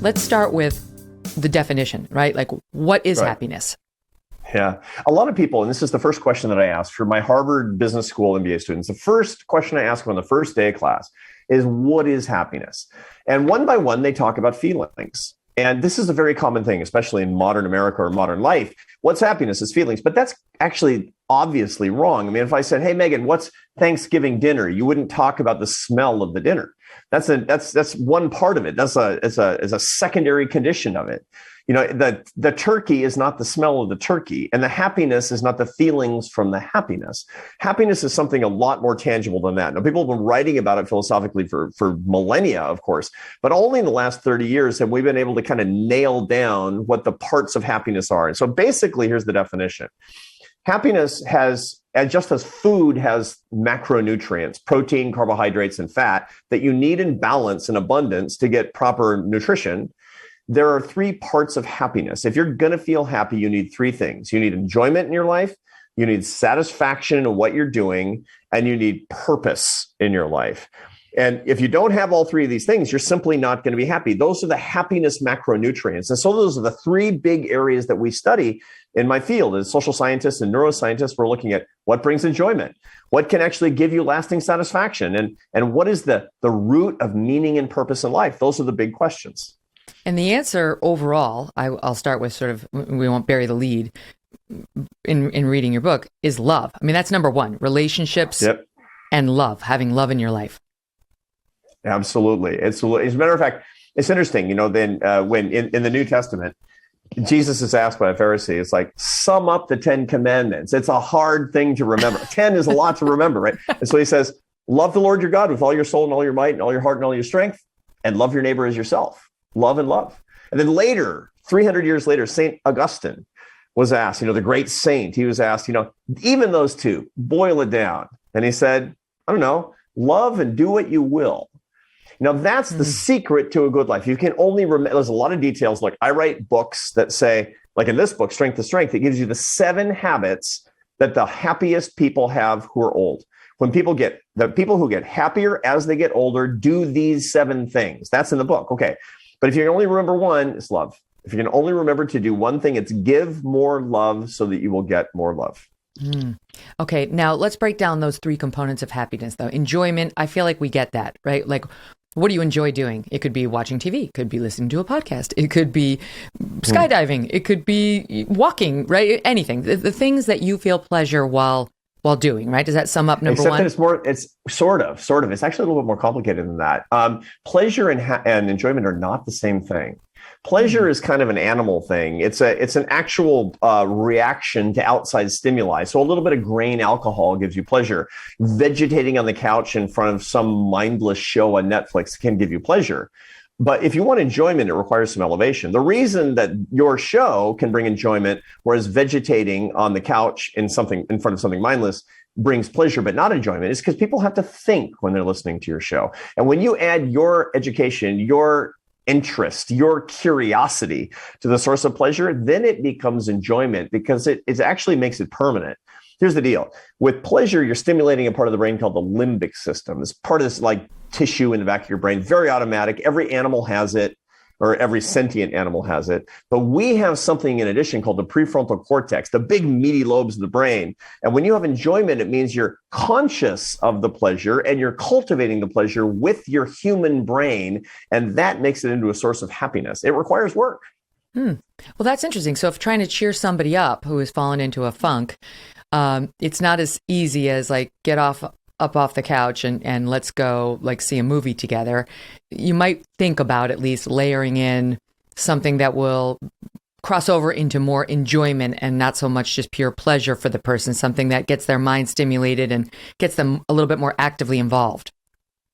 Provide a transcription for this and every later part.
let's start with the definition, right? Like, what is happiness? Yeah. A lot of people, and this is the first question that I ask for my Harvard Business School MBA students, the first question I ask them on the first day of class is, what is happiness? And one by one, they talk about feelings. And this is a very common thing, especially in modern America or modern life. What's happiness is feelings, but that's actually obviously wrong. I mean, if I said, hey, Megyn, what's Thanksgiving dinner? You wouldn't talk about the smell of the dinner. That's one part of it. That's a secondary condition of it. You know, the turkey is not the smell of the turkey, and the happiness is not the feelings from the happiness. Happiness is something a lot more tangible than that. Now, people have been writing about it philosophically for millennia, of course, but only in the last 30 years have we been able to kind of nail down what the parts of happiness are. And so basically, here's the definition. Happiness has, just as food has macronutrients, protein, carbohydrates, and fat that you need in balance and abundance to get proper nutrition, there are three parts of happiness. If you're going to feel happy, you need three things. You need enjoyment in your life, you need satisfaction in what you're doing, and you need purpose in your life. And if you don't have all three of these things, you're simply not going to be happy. Those are the happiness macronutrients. And so those are the three big areas that we study in my field. As social scientists and neuroscientists, we're looking at what brings enjoyment, what can actually give you lasting satisfaction, and what is the root of meaning and purpose in life. Those are the big questions. And the answer overall, I'll start with sort of, we won't bury the lead in reading your book, is love. I mean, that's number one, relationships and love, having love in your life. Absolutely. As a matter of fact, it's interesting, you know, then when in the New Testament, Jesus is asked by a Pharisee, it's like, sum up the 10 commandments. It's a hard thing to remember. 10 is a lot to remember, right? And so he says, love the Lord your God with all your soul and all your might and all your heart and all your strength, and love your neighbor as yourself. Love and love. And then later, 300 years later, St. Augustine was asked, you know, the great saint, he was asked, you know, even those two, boil it down. And he said, I don't know, love and do what you will. Now, that's the secret to a good life. You can only remember, there's a lot of details. Like I write books that say, like in this book, Strength to Strength, it gives you the 7 habits that the happiest people have who are old. The people who get happier as they get older do these 7 things. That's in the book. Okay. But if you can only remember one, it's love. If you can only remember to do one thing, it's give more love so that you will get more love. Okay, now let's break down those 3 components of happiness, though. Enjoyment, I feel like we get that, right? Like, what do you enjoy doing? It could be watching TV. It could be listening to a podcast. It could be skydiving. It could be walking, right? Anything. The things that you feel pleasure while doing, right? Does that sum up number one? It's sort of. It's actually a little bit more complicated than that. Pleasure and enjoyment are not the same thing. Pleasure is kind of an animal thing. It's an actual reaction to outside stimuli. So a little bit of grain alcohol gives you pleasure. Vegetating on the couch in front of some mindless show on Netflix can give you pleasure. But if you want enjoyment, it requires some elevation. The reason that your show can bring enjoyment, whereas vegetating on the couch in front of something mindless brings pleasure but not enjoyment, is because people have to think when they're listening to your show. And when you add your education, your interest, your curiosity to the source of pleasure, then it becomes enjoyment because it actually makes it permanent. Here's the deal. With pleasure, you're stimulating a part of the brain called the limbic system. It's part of this like tissue in the back of your brain, very automatic. Every animal has it, or every sentient animal has it. But we have something in addition called the prefrontal cortex, the big meaty lobes of the brain. And when you have enjoyment, it means you're conscious of the pleasure and you're cultivating the pleasure with your human brain. And that makes it into a source of happiness. It requires work. Well, that's interesting. So if trying to cheer somebody up who has fallen into a funk, it's not as easy as like get up off the couch and let's go like see a movie together. You might think about at least layering in something that will cross over into more enjoyment and not so much just pure pleasure for the person, something that gets their mind stimulated and gets them a little bit more actively involved.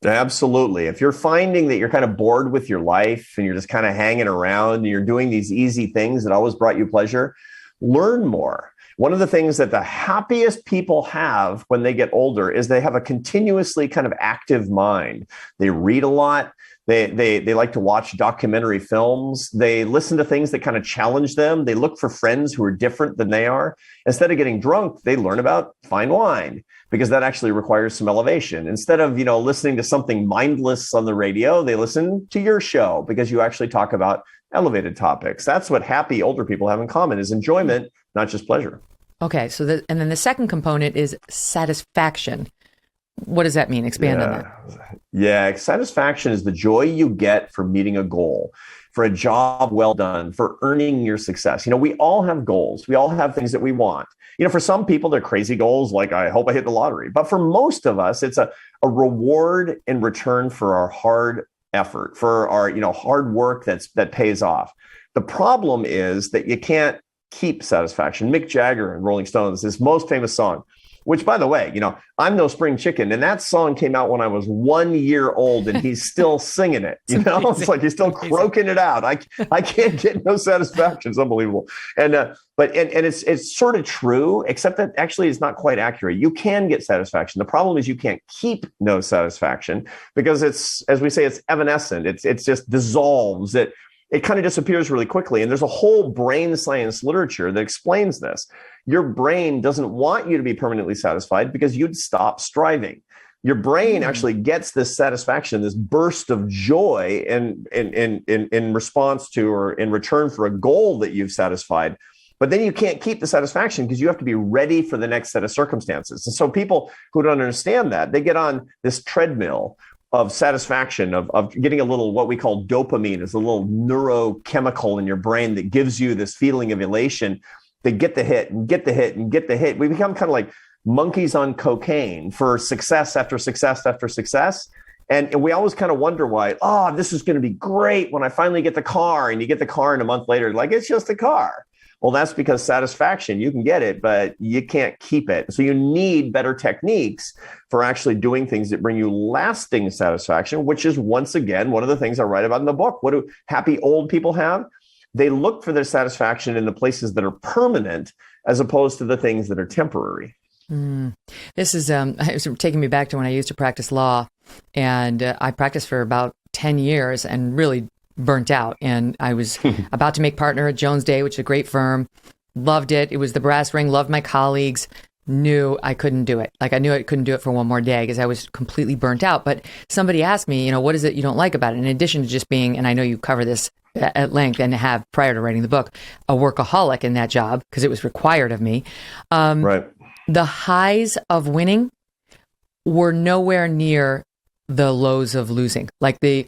Absolutely. If you're finding that you're kind of bored with your life and you're just kind of hanging around and you're doing these easy things that always brought you pleasure, learn more. One of the things that the happiest people have when they get older is they have a continuously kind of active mind. They read a lot. They like to watch documentary films. They listen to things that kind of challenge them. They look for friends who are different than they are. Instead of getting drunk, they learn about fine wine because that actually requires some elevation. Instead of, listening to something mindless on the radio, they listen to your show because you actually talk about elevated topics. That's what happy older people have in common is enjoyment, not just pleasure. Okay. And then the second component is satisfaction. What does that mean? Expand on that. Yeah. Satisfaction is the joy you get for meeting a goal, for a job well done, for earning your success. We all have goals. We all have things that we want. For some people, they're crazy goals, like I hope I hit the lottery. But for most of us, it's a reward in return for our hard effort, for our hard work that pays off. The problem is that you can't keep satisfaction. Mick Jagger in Rolling Stones, his most famous song, which, by the way, I'm no spring chicken. And that song came out when I was 1 year old and he's still singing it. It's like he's still croaking it out. I can't get no satisfaction. It's unbelievable. And it's sort of true, except that actually it's not quite accurate. You can get satisfaction. The problem is you can't keep no satisfaction because it's, as we say, it's evanescent. It's just dissolves. It kind of disappears really quickly. And there's a whole brain science literature that explains this. Your brain doesn't want you to be permanently satisfied because you'd stop striving. Your brain actually gets this satisfaction, this burst of joy in response to or in return for a goal that you've satisfied. But then you can't keep the satisfaction because you have to be ready for the next set of circumstances. And so people who don't understand that, they get on this treadmill of satisfaction, of getting a little, what we call dopamine, is a little neurochemical in your brain that gives you this feeling of elation. They get the hit and get the hit and get the hit. We become kind of like monkeys on cocaine for success after success after success. And we always kind of wonder why, this is going to be great when I finally get the car. And you get the car and a month later, like, it's just a car. Well, that's because satisfaction, you can get it, but you can't keep it. So you need better techniques for actually doing things that bring you lasting satisfaction, which is, once again, one of the things I write about in the book. What do happy old people have? They look for their satisfaction in the places that are permanent as opposed to the things that are temporary. This is it's taking me back to when I used to practice law, and I practiced for about 10 years and really burnt out. And I was about to make partner at Jones Day, which is a great firm. Loved it. It was the brass ring, loved my colleagues, knew I couldn't do it. Like I knew I couldn't do it for one more day because I was completely burnt out. But somebody asked me, what is it you don't like about it? In addition to just being, and I know you cover this at length and have prior to writing the book, a workaholic in that job because it was required of me. Right. The highs of winning were nowhere near the lows of losing. Like the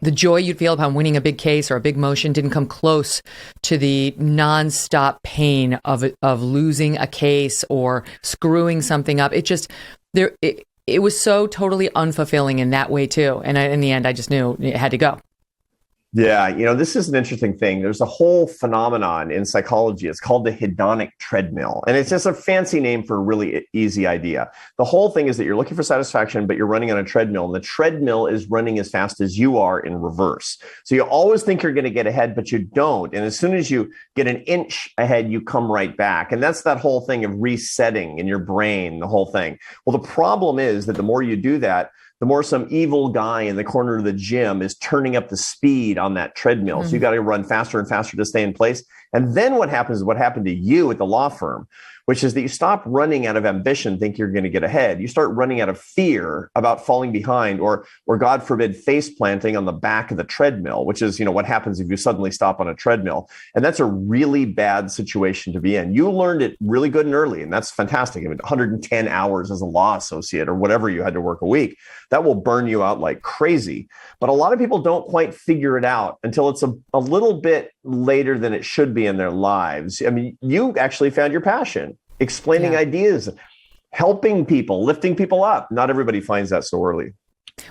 joy you'd feel upon winning a big case or a big motion didn't come close to the nonstop pain of losing a case or screwing something up. It was so totally unfulfilling in that way too. And in the end, I just knew it had to go. Yeah, this is an interesting thing. There's a whole phenomenon in psychology. It's called the hedonic treadmill. And it's just a fancy name for a really easy idea. The whole thing is that you're looking for satisfaction, but you're running on a treadmill. And the treadmill is running as fast as you are in reverse. So you always think you're going to get ahead, but you don't. And as soon as you get an inch ahead, you come right back. And that's that whole thing of resetting in your brain, the whole thing. Well, the problem is that the more you do that, the more some evil guy in the corner of the gym is turning up the speed on that treadmill. So you got to run faster and faster to stay in place. And then what happens is what happened to you at the law firm, which is that you stop running out of ambition, think you're going to get ahead. You start running out of fear about falling behind or God forbid, face planting on the back of the treadmill, which is, what happens if you suddenly stop on a treadmill. And that's a really bad situation to be in. You learned it really good and early, and that's fantastic. 110 hours as a law associate or whatever you had to work a week, that will burn you out like crazy. But a lot of people don't quite figure it out until it's a little bit later than it should be in their lives. You actually found your passion, explaining ideas, helping people, lifting people up. Not everybody finds that so early.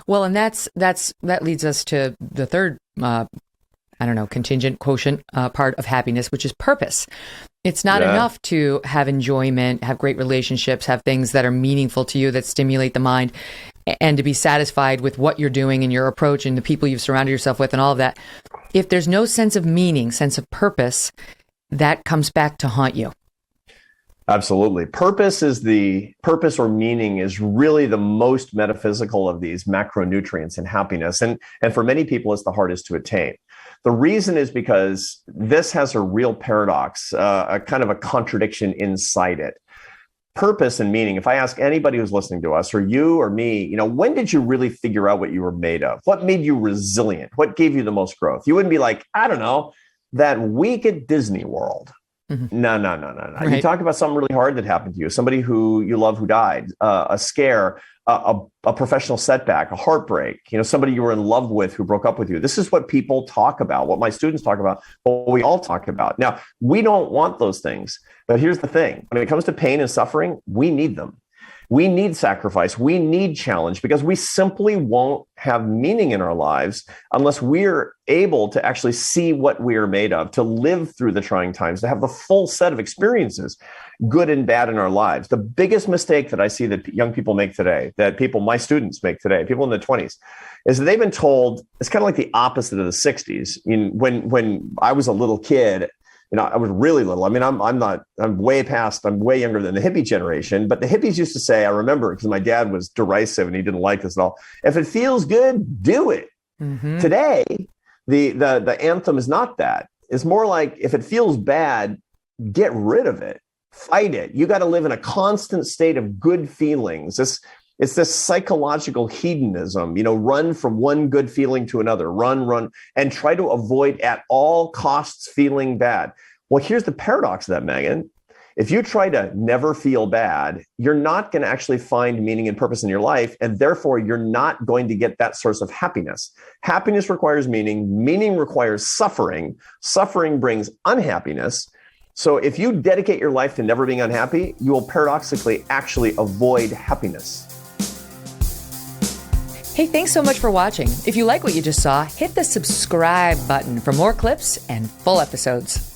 Well, and that leads us to the third, contingent quotient part of happiness, which is purpose. It's not enough to have enjoyment, have great relationships, have things that are meaningful to you, that stimulate the mind, and to be satisfied with what you're doing and your approach and the people you've surrounded yourself with and all of that. If there's no sense of meaning, sense of purpose, that comes back to haunt you. Absolutely. Purpose or meaning is really the most metaphysical of these macronutrients in happiness. And for many people, it's the hardest to attain. The reason is because this has a real paradox, a kind of a contradiction inside it. Purpose and meaning. If I ask anybody who's listening to us, or you or me, when did you really figure out what you were made of? What made you resilient? What gave you the most growth? You wouldn't be like, I don't know, that week at Disney World. Mm-hmm. No. Right. You talk about something really hard that happened to you, somebody who you love who died, a scare, a professional setback, a heartbreak, somebody you were in love with who broke up with you. This is what people talk about, what my students talk about, what we all talk about. Now, we don't want those things, but here's the thing. When it comes to pain and suffering, we need them. We need sacrifice. We need challenge because we simply won't have meaning in our lives unless we're able to actually see what we are made of, to live through the trying times, to have the full set of experiences, good and bad in our lives. The biggest mistake that I see that young people make today, my students make today, people in their 20s, is that they've been told, it's kind of like the opposite of the 60s. When I was a little kid, I was really little. I mean, I'm way younger than the hippie generation, but the hippies used to say, I remember because my dad was derisive and he didn't like this at all. If it feels good, do it. Mm-hmm. Today, the anthem is not that. It's more like if it feels bad, get rid of it, fight it. You got to live in a constant state of good feelings. It's this psychological hedonism, run from one good feeling to another, run, and try to avoid at all costs feeling bad. Well, here's the paradox of that, Megyn. If you try to never feel bad, you're not going to actually find meaning and purpose in your life, and therefore you're not going to get that source of happiness. Happiness requires meaning. Meaning requires suffering. Suffering brings unhappiness. So if you dedicate your life to never being unhappy, you will paradoxically actually avoid happiness. Hey, thanks so much for watching. If you like what you just saw, hit the subscribe button for more clips and full episodes.